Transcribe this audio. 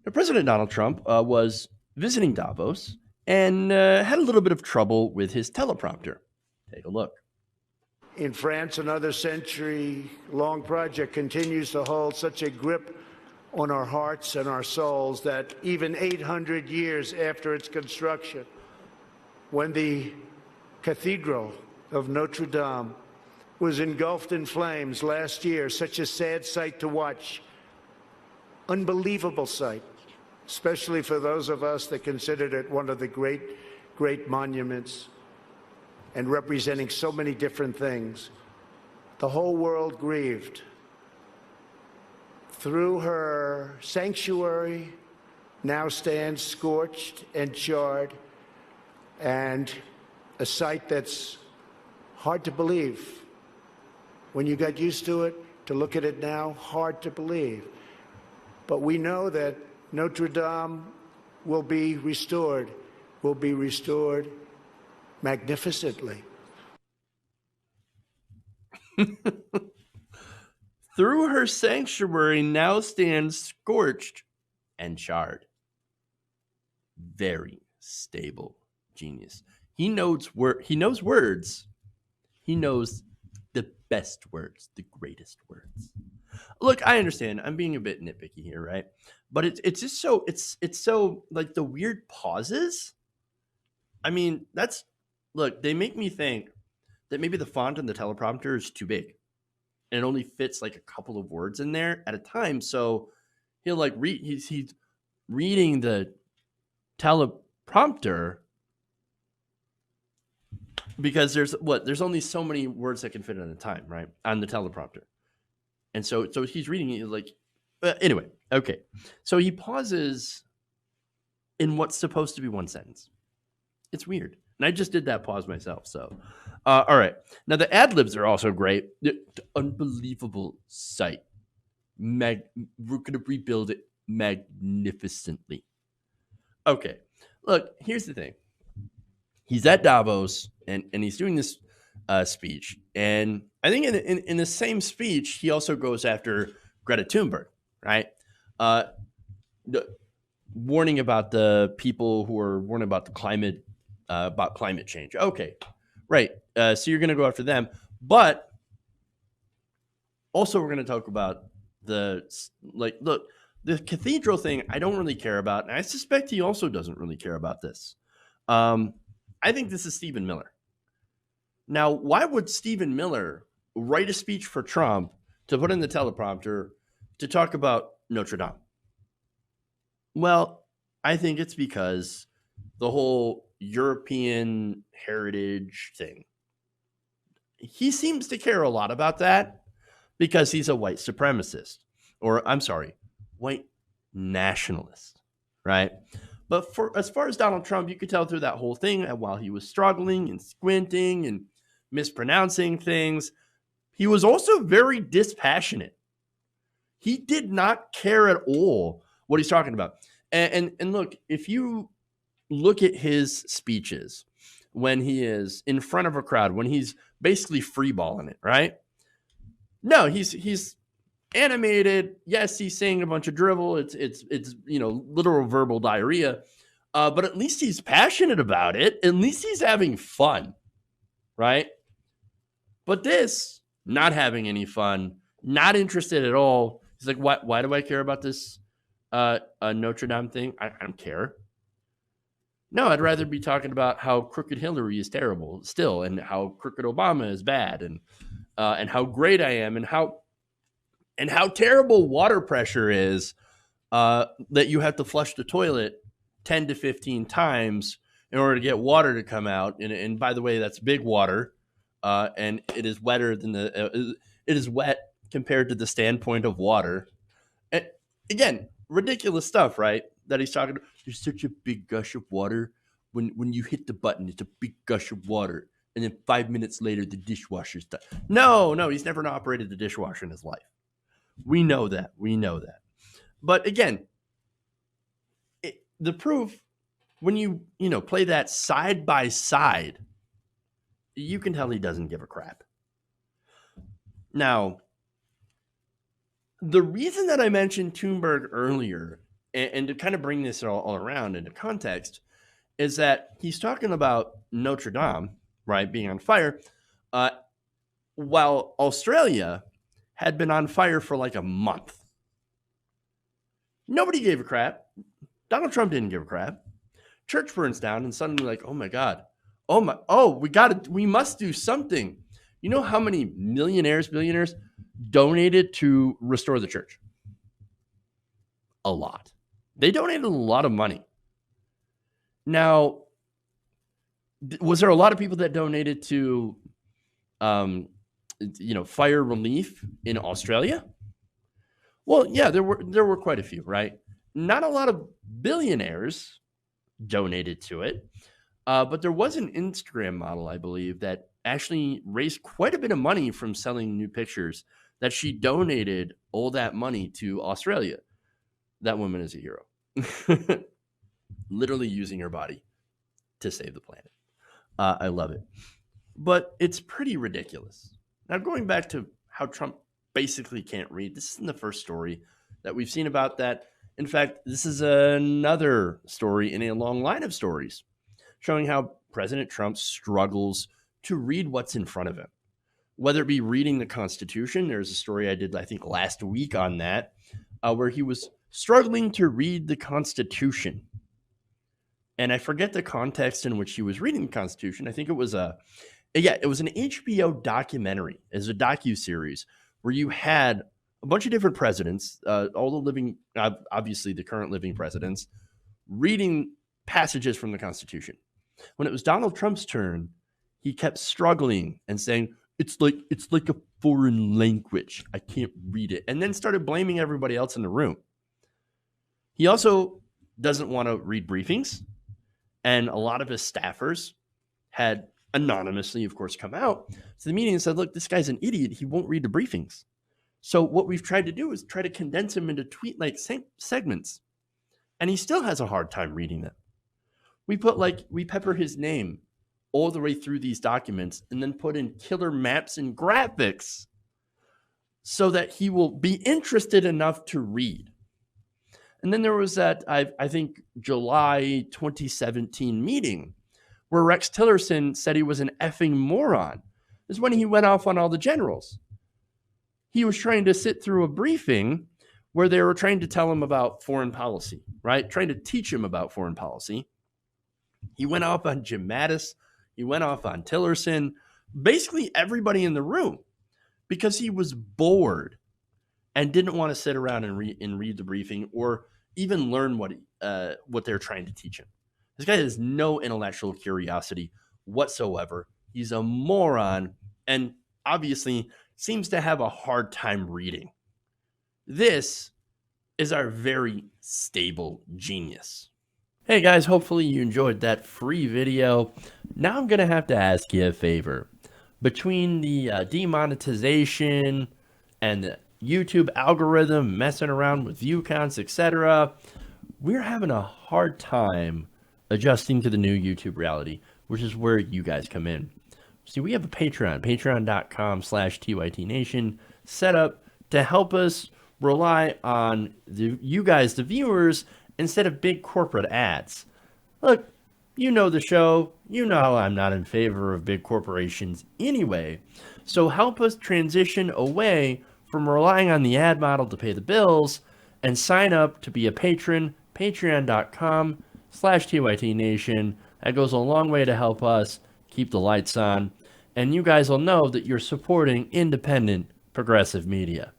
Now, President Donald Trump was visiting Davos and had a little bit of trouble with his teleprompter. Take a look. In France, another century-long project continues to hold such a grip on our hearts and our souls that even 800 years after its construction, when the Cathedral of Notre Dame was engulfed in flames last year, such a sad sight to watch, unbelievable sight, especially for those of us that considered it one of the great monuments and representing so many different things. The whole world grieved. Through her sanctuary now stands scorched and charred, and a sight that's hard to believe. When you got used to it, to look at it now, hard to believe. But we know that Notre Dame will be restored magnificently. Through her sanctuary now stands scorched and charred. Very stable genius. He knows he knows words. He knows the best words, the greatest words. Look, I understand. I'm being a bit nitpicky here, right? But it's just so it's so like the weird pauses. I mean, that's look, they make me think that maybe the font on the teleprompter is too big and it only fits like a couple of words in there at a time. So he'll like read he's reading the teleprompter because there's only so many words that can fit at a time, right? On the teleprompter. And so he's reading it like anyway, okay. So he pauses in what's supposed to be one sentence. It's weird. And I just did that pause myself. So, all right. Now, the ad libs are also great. Unbelievable sight. We're going to rebuild it magnificently. Okay. Look, here's the thing. He's at Davos and he's doing this speech. And I think in the same speech, he also goes after Greta Thunberg, right? Warning about the people who are warning about the climate change. Okay, right. So you're going to go after them, but also we're going to talk about the cathedral thing. I don't really care about, and I suspect he also doesn't really care about this. I think this is Stephen Miller. Now, why would Stephen Miller write a speech for Trump to put in the teleprompter to talk about Notre Dame? Well, I think it's because the whole European heritage thing. He seems to care a lot about that because he's a white supremacist, or I'm sorry, white nationalist, right? But for as far as Donald Trump, you could tell through that whole thing that while he was struggling and squinting and mispronouncing things, he was also very dispassionate. He did not care at all what he's talking about. And look, if you look at his speeches when he is in front of a crowd, when he's basically freeballing it, right? No, he's animated. Yes, he's saying a bunch of drivel. It's literal verbal diarrhea. But at least he's passionate about it. At least he's having fun, right? But this, not having any fun, not interested at all. He's like, why do I care about this Notre Dame thing? I don't care. No, I'd rather be talking about how crooked Hillary is terrible still, and how crooked Obama is bad, and how great I am, and how terrible water pressure is, that you have to flush the toilet 10 to 15 times in order to get water to come out. And by the way, that's big water, and it is wetter than it is wet compared to the standpoint of water. And again, ridiculous stuff, right? That he's talking about. There's such a big gush of water. When you hit the button, it's a big gush of water. And then 5 minutes later, the dishwasher's done. No, he's never operated the dishwasher in his life. We know that. But again, the proof, when you play that side by side, you can tell he doesn't give a crap. Now, the reason that I mentioned Thunberg earlier and to kind of bring this all around into context, is that he's talking about Notre Dame, right, being on fire, uh, while Australia had been on fire for like a month. Nobody gave a crap. Donald Trump didn't give a crap. Church burns down, and suddenly, like, oh my God, we must do something. You know how many millionaires, billionaires donated to restore the church? A lot. They donated a lot of money. Now, was there a lot of people that donated to, fire relief in Australia? Well, yeah, there were quite a few, right? Not a lot of billionaires donated to it, but there was an Instagram model, I believe, that actually raised quite a bit of money from selling new pictures. That she donated all that money to Australia. That woman is a hero. Literally using her body to save the planet. I love it. But it's pretty ridiculous. Now, going back to how Trump basically can't read, this isn't the first story that we've seen about that. In fact, this is another story in a long line of stories showing how President Trump struggles to read what's in front of him. Whether it be reading the Constitution, there's a story I did, I think, last week on that, where he was struggling to read the Constitution. And I forget the context in which he was reading the Constitution. I think it was an HBO documentary. It was a docuseries where you had a bunch of different presidents, all the living, obviously the current living presidents, reading passages from the Constitution. When it was Donald Trump's turn, he kept struggling and saying, it's like a foreign language. I can't read it. And then started blaming everybody else in the room. He also doesn't want to read briefings. And a lot of his staffers had anonymously, of course, come out to the meeting and said, look, this guy's an idiot. He won't read the briefings. So what we've tried to do is try to condense him into tweet-like segments. And he still has a hard time reading them. We pepper his name all the way through these documents and then put in killer maps and graphics so that he will be interested enough to read. And then there was that, I think, July 2017 meeting where Rex Tillerson said he was an effing moron. This is when he went off on all the generals. He was trying to sit through a briefing where they were trying to tell him about foreign policy, right? Trying to teach him about foreign policy. He went off on Jim Mattis. He went off on Tillerson, basically everybody in the room, because he was bored and didn't want to sit around and read the briefing or even learn what they're trying to teach him. This guy has no intellectual curiosity whatsoever. He's a moron and obviously seems to have a hard time reading. This is our very stable genius. Hey guys, hopefully you enjoyed that free video. Now I'm going to have to ask you a favor. Between the demonetization and the YouTube algorithm messing around with view counts, etc., we're having a hard time adjusting to the new YouTube reality, which is where you guys come in. See, we have a Patreon, patreon.com/TYTNation, set up to help us rely on you guys, the viewers, instead of big corporate ads. Look, you know the show. You know how I'm not in favor of big corporations anyway. So help us transition away from relying on the ad model to pay the bills and sign up to be a patron, patreon.com/TYTNation. That goes a long way to help us keep the lights on. And you guys will know that you're supporting independent, progressive media.